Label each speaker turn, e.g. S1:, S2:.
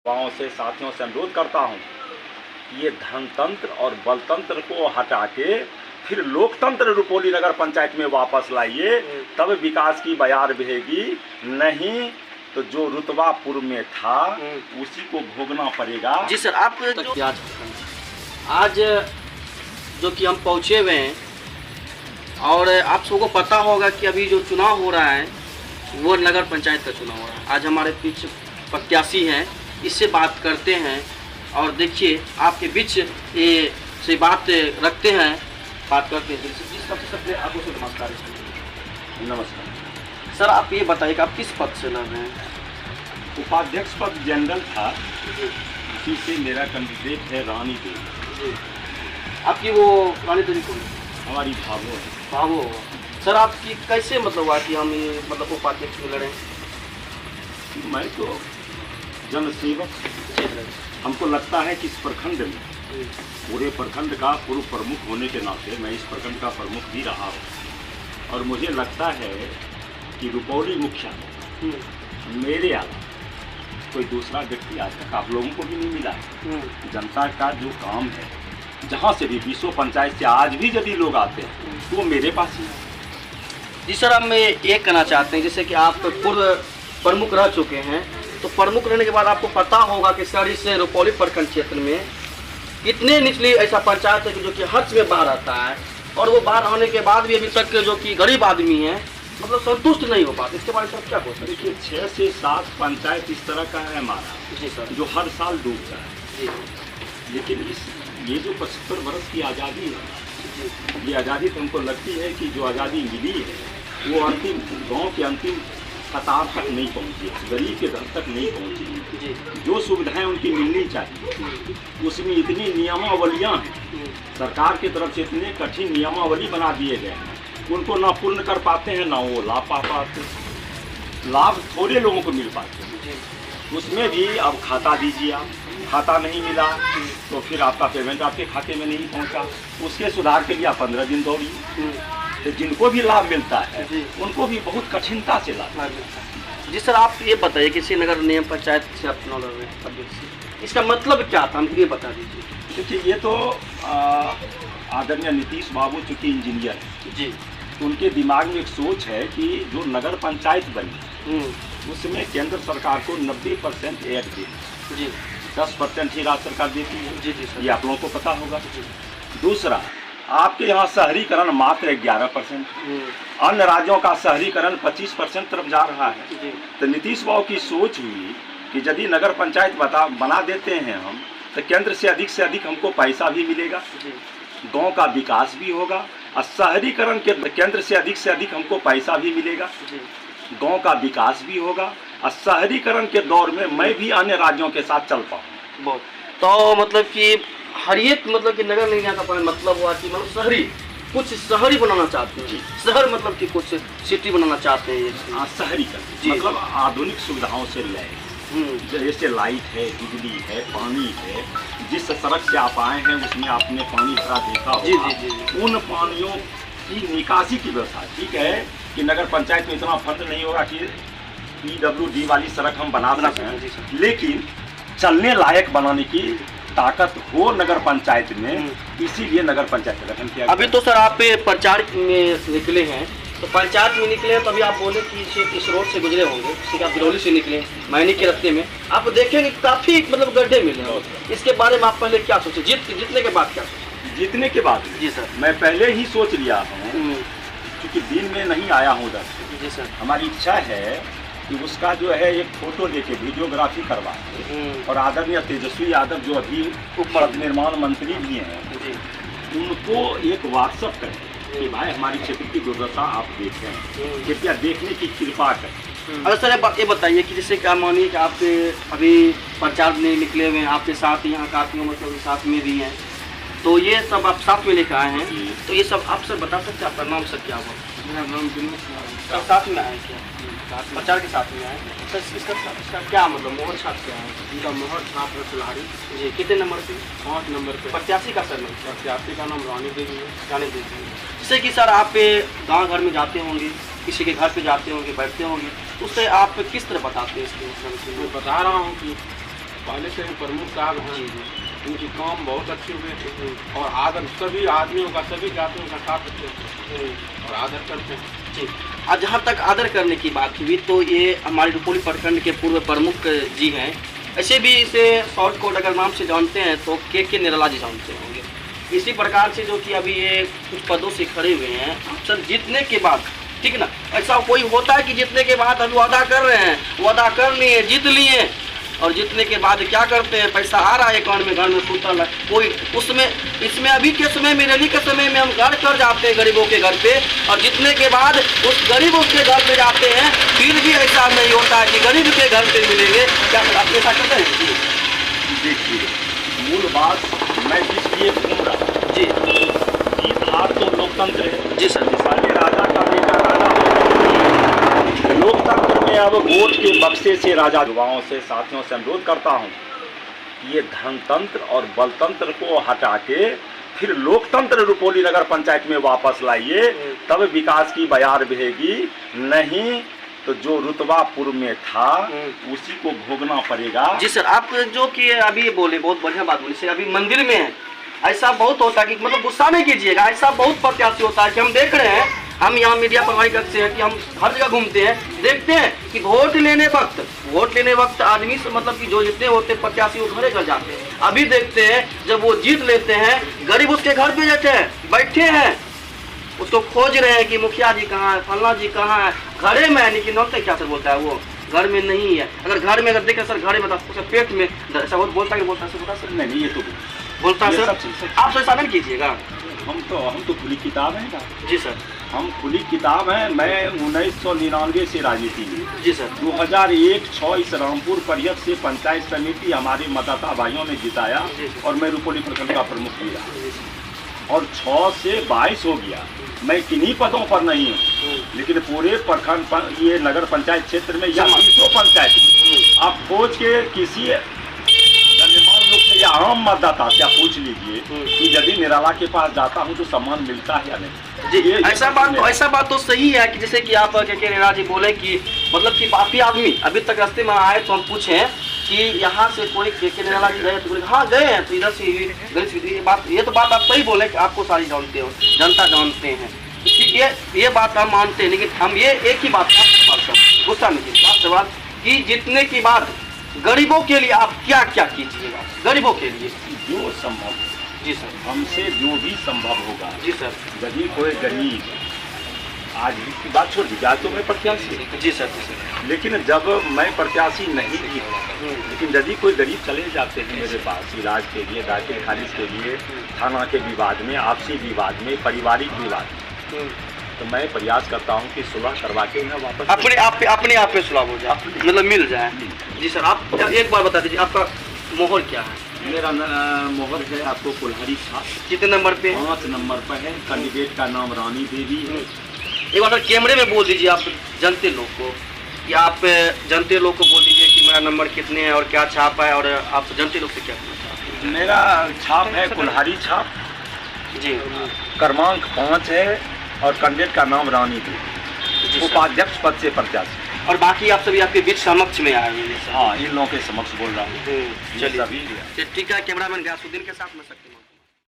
S1: युवाओं से, साथियों से अनुरोध करता हूँ कि ये धनतंत्र और बलतंत्र को हटा के फिर लोकतंत्र रुपौली नगर पंचायत में वापस लाइए, तब विकास की बयार बहेगी। नहीं तो जो रुतबा पूर्व में था उसी को भोगना पड़ेगा।
S2: जी सर, आप आज जो कि हम पहुँचे हुए हैं और आप सबको पता होगा कि अभी जो चुनाव हो रहा है वो नगर पंचायत का चुनाव हो रहा है। आज हमारे पीछे प्रत्याशी हैं, इससे बात करते हैं और देखिए आपके बीच ये से बात रखते हैं, बात करते हैं। सबसे पहले आपको नमस्कार।
S1: नमस्कार
S2: सर, आप ये बताइए कि आप किस पद से लड़ रहे हैं?
S1: उपाध्यक्ष पद जनरल था, उसी से मेरा कैंडिडेट है रानी देवी।
S2: आपकी वो रानी देवी कौन?
S1: हमारी भावो है।
S2: भावो। सर, आपकी कैसे मतलब हुआ कि हम ये मतलब उपाध्यक्ष में लड़ें?
S1: मैं तो जनसेवक, हमको लगता है कि इस प्रखंड में पूरे प्रखंड का पूर्व प्रमुख होने के नाते मैं इस प्रखंड का प्रमुख भी रहा हूँ और मुझे लगता है कि रुपौली मुखिया मेरे अलावा कोई दूसरा व्यक्ति आज तक आप लोगों को भी नहीं मिला है। जनता का जो काम है, जहाँ से भी विश्व पंचायत से आज भी यदि लोग आते हैं तो वो मेरे पास ही है।
S2: जी सर, हम ये कहना चाहते हैं जैसे कि आप पूर्व प्रमुख रह चुके हैं, तो प्रमुख रहने के बाद आपको पता होगा कि सर इस रुपौली प्रखंड क्षेत्र में कितने निचली ऐसा पंचायत है जो कि हर्ष में बाहर आता है और वो बाहर आने के बाद भी अभी तक जो कि गरीब आदमी है मतलब संतुष्ट नहीं हो पाते। इसके बारे में क्या बोलते हैं?
S1: देखिए 6 से 7 पंचायत इस तरह का है हमारा,
S2: जी सर,
S1: जो हर साल डूबता है।
S2: जी,
S1: लेकिन ये जो 75 वर्ष की आज़ादी है, ये आज़ादी तो हमको लगती है कि जो आज़ादी मिली है वो अंतिम गांव के अंतिम कतार तक नहीं पहुंची है, गरीब के घर तक नहीं पहुंची। जो सुविधाएं उनकी मिलनी चाहिए उसमें इतनी नियमावलियां हैं, सरकार की तरफ से इतने कठिन नियमावली बना दिए गए हैं, उनको ना पूर्ण कर पाते हैं ना वो लाभ पा पाते। लाभ थोड़े लोगों को मिल पाते हैं, उसमें भी अब खाता दीजिए, आप खाता नहीं मिला तो फिर आपका पेमेंट आपके खाते में नहीं पहुंचा, उसके सुधार के लिए आप 15 दिन दौड़िए। तो जिनको भी लाभ मिलता है उनको भी बहुत कठिनता से लाभ मिलता है।
S2: जी सर, आप ये बताइए कि श्रीनगर नियम पंचायत से आप चुनाव लड़ रहे हैं, इसका मतलब क्या था, हमको ये बता दीजिए।
S1: देखिए ये तो आदरणीय नीतीश बाबू चूँकि इंजीनियर है
S2: जी,
S1: उनके दिमाग में एक सोच है कि जो नगर पंचायत बनी उसमें केंद्र सरकार को 90% ऐड देती
S2: जी,
S1: 10% ही राज्य सरकार देती है।
S2: जी जी सर,
S1: ये आप लोगों को पता होगा। दूसरा, आपके यहाँ शहरीकरण मात्र 11%, अन्य राज्यों का शहरीकरण 25% तरफ जा रहा है। तो नीतीश बाबू की सोच हुई कि यदि नगर पंचायत बना देते हैं हम तो केंद्र से अधिक हमको पैसा भी मिलेगा, गांव का विकास भी होगा और शहरीकरण के केंद्र से अधिक हमको पैसा भी मिलेगा, गांव का विकास भी होगा और शहरीकरण के दौर में मैं भी अन्य राज्यों के साथ चल पाऊँ।
S2: बहुत तो मतलब कि हर एक मतलब कि नगर निगम का मतलब हुआ कि मतलब शहरी कुछ शहरी बनाना चाहते हैं, शहर मतलब कि कुछ सिटी बनाना चाहते हैं।
S1: शहरीकरण मतलब आधुनिक सुविधाओं से लैस, जैसे लाइट है, बिजली है, पानी है। जिस सड़क से आप आए हैं उसमें आपने पानी भरा देखा होगा।
S2: जी।
S1: उन पानियों की निकासी की व्यवस्था, ठीक है कि नगर पंचायत में इतना फंड नहीं होगा कि PWD वाली सड़क हम बना सकें, लेकिन चलने लायक बनाने की ताकत हो नगर पंचायत में, इसीलिए नगर पंचायत का गठन किया।
S2: अभी तो सर आप प्रचार में निकले हैं, तो पंचायत में निकले हैं तो अभी आप बोले कि इस रोड से गुजरे होंगे, ठीक है, आप बिरौली से निकले मैनी के रास्ते में आप देखेंगे काफ़ी मतलब गड्ढे मिले हैं। इसके बारे में आप पहले क्या सोचे, जीतने के बाद क्या सोचे?
S1: जीतने के बाद
S2: जी सर,
S1: मैं पहले ही सोच लिया हूँ क्योंकि दिन में नहीं आया हूँ उधर।
S2: जी सर,
S1: हमारी इच्छा है कि उसका जो है एक फोटो लेके वीडियोग्राफी करवा और आदरणीय तेजस्वी यादव जो अभी उप निर्माण मंत्री भी हैं उनको एक व्हाट्सअप करें कि भाई हमारी क्षेत्र की दुर्दशा आप देखें, कृपया देखने की कृपा करें।
S2: अगर सर ये बताइए कि जैसे क्या मानिए कि आप अभी प्रचार में निकले हुए हैं, आपके साथ यहाँ काफी मतलब साथ में भी हैं, तो ये सब आप साथ में लेकर आए हैं, तो ये सब आप सर बता सकते हैं आपका नाम सर क्या हुआ?
S3: मेरा नाम दिनेश
S2: सब साथ में आए क्या प्रचार के साथ में आए सर? इसका क्या मतलब मोहर छाप क्या है?
S3: इनका मोहर छाप है फिलहाल
S2: जी, कितने नंबर पे?
S3: 5 नंबर पे।
S2: प्रत्याशी का सर नाम?
S3: प्रत्याशी का नाम रानी देवी है।
S2: जाने देते हैं जैसे कि सर आप गाँव घर में जाते होंगे, किसी के घर पे जाते होंगे, बैठते होंगे, उससे आप किस तरह बताते हैं इसके?
S3: मैं बता रहा हूँ कि पहले से ही प्रमुख साहब हैं,
S2: जी जी
S3: इनकी काम बहुत अच्छे हुए थे और आदर सभी आदमियों का, सभी जातियों का साथ देते हैं और आदर करते हैं।
S2: जी। अब जहाँ तक आदर करने की बात हुई तो ये हमारे रुपौली प्रखंड के पूर्व प्रमुख जी हैं, ऐसे भी इसे शॉर्ट कोड अगर नाम से जानते हैं तो के निराला जी जानते होंगे। इसी प्रकार से जो कि अभी ये कुछ पदों से खड़े हुए हैं, अक्सर जीतने के बाद, ठीक ना, ऐसा कोई होता है कि जीतने के बाद हम वादा कर रहे हैं, वादा कर लिए, जीत लिए, और जीतने के बाद क्या करते हैं, पैसा आ रहा है अकाउंट में, घर में सूतल है कोई, उसमें इसमें अभी के समय में, रैली के समय में हम घर कर जाते हैं गरीबों के घर पे, और जीतने के बाद उस गरीब के घर पे जाते हैं, फिर भी ऐसा नहीं होता है कि गरीब के घर पे मिलेंगे। क्या आप ऐसा करते हैं?
S1: देखिए, मूल बात मैं जिस लिए घूम रहा हूँ,
S2: जी
S1: जीत हार तो लोकतंत्र है।
S2: जी सर।
S1: पहले राजा का बेटा राजा होता, लोकतंत्र में अब वोट के बक्से से राजा, युवाओं से, साथियों से अनुरोध करता हूँ कि ये धनतंत्र और बलतंत्र को हटा के फिर लोकतंत्र रुपौली नगर पंचायत में वापस लाइए, तब विकास की बयार बहेगी। नहीं तो जो रुतबा पूर्व में था उसी को भोगना पड़ेगा।
S2: जी सर, आप जो कि अभी बोले बहुत बढ़िया बात बोली। अभी मंदिर में है, ऐसा बहुत होता है कि मतलब गुस्सा नहीं कीजिएगा, ऐसा बहुत प्रत्याशी होता है कि हम देख रहे हैं, हम यहाँ मीडिया प्रमाणिक से हैं कि हम हर जगह घूमते हैं, देखते हैं कि वोट लेने वक्त आदमी से मतलब कि जो जितने होते प्रत्याशी वो घरे घर जाते हैं। अभी देखते हैं जब वो जीत लेते हैं, गरीब उसके घर पे बैठे हैं, उसको खोज रहे हैं कि मुखिया जी कहाँ है, फलना जी कहाँ है, घरे में है, लेकिन नौते क्या सर बोलता है वो घर में नहीं है। अगर घर में अगर देखें सर, घरे में तो पेट में ऐसा बोलता है सर,
S1: नहीं ये तो
S2: बोलता है
S1: ये
S2: सर।
S1: सब
S2: आप ऐसा नहीं कीजिएगा।
S1: हम तो खुली किताब है ना।
S2: जी सर।
S1: हम खुली किताब है। मैं 1999 से राजनीति में,
S2: जी सर।
S1: 2001-06 इस रामपुर परिषद से पंचायत समिति हमारे मतदाता भाइयों ने जिताया और मैं रुपौली प्रखंड का प्रमुख किया, और 6 से 22 हो गया। मैं किन्हीं पदों पर नहीं हूँ, लेकिन पूरे प्रखंड ये नगर पंचायत क्षेत्र में या 20 पंचायत में आप खोज के किसी गणमान्य लोग से या आम मतदाता से आप पूछ लीजिए कि यदि निराला के पास जाता हूँ तो सम्मान मिलता है या नहीं।
S2: जी, ऐसा बात तो सही है कि जैसे कि आप के निराला जी बोले कि मतलब कि काफी आदमी अभी तक रास्ते में आए तो हम पूछे कि यहाँ से कोई के निराला जी गए तो बोले हाँ गए हैं, तो इधर से ये तो बात आप सही बोले कि आपको सारी जानते हो, जनता जानते हैं, ये बात हम मानते हैं। लेकिन हम ये एक ही बात गुस्सा नहीं सवाल कि जीतने की बात गरीबों के लिए आप क्या क्या कीजिएगा, गरीबों के लिए
S1: जो संभव।
S2: जी सर।
S1: हमसे जो भी संभव होगा।
S2: जी सर।
S1: यदि कोई गरीब, आज की बात छोड़ दीजिए, आज तो मैं प्रत्याशी।
S2: जी सर।
S1: लेकिन जब मैं प्रत्याशी नहीं भी हूँ, लेकिन यदि कोई गरीब चले जाते हैं मेरे पास इलाज के लिए, दाखिल खारिज के लिए, थाना के विवाद में, आपसी विवाद में, पारिवारिक विवाद, तो मैं प्रयास करता हूँ कि सुलह करवा के उन्हें वापस
S2: अपने आप पे सुलह हो जाए, मतलब मिल जाए। जी सर, आप एक बार बता दीजिए आपका मोहर क्या है?
S1: मेरा मोहर है आपको कुल्हाड़ी छाप।
S2: कितने नंबर पे?
S1: 5 नंबर पर है। कैंडिडेट का नाम रानी देवी है।
S2: एक बार कैमरे में बोल दीजिए आप जनते लोग को, कि आप जनते लोग को बोल दीजिए कि मेरा नंबर कितने है और क्या छाप है, और आप जनते लोग से क्या कहना चाहते हैं?
S1: मेरा छाप है कुल्हाड़ी छाप
S2: जी,
S1: क्रमांक 5 है, और कैंडिडेट का नाम रानी देवी, उपाध्यक्ष पद से प्रत्याशी।
S2: और बाकी आप सभी आपके बीच समक्ष में आए हैं?
S1: हाँ, इन लोगों के समक्ष बोल रहा हूँ।
S2: चलिए, ठीक है। कैमरामैन गयासुद्दीन के साथ में सकते हैं।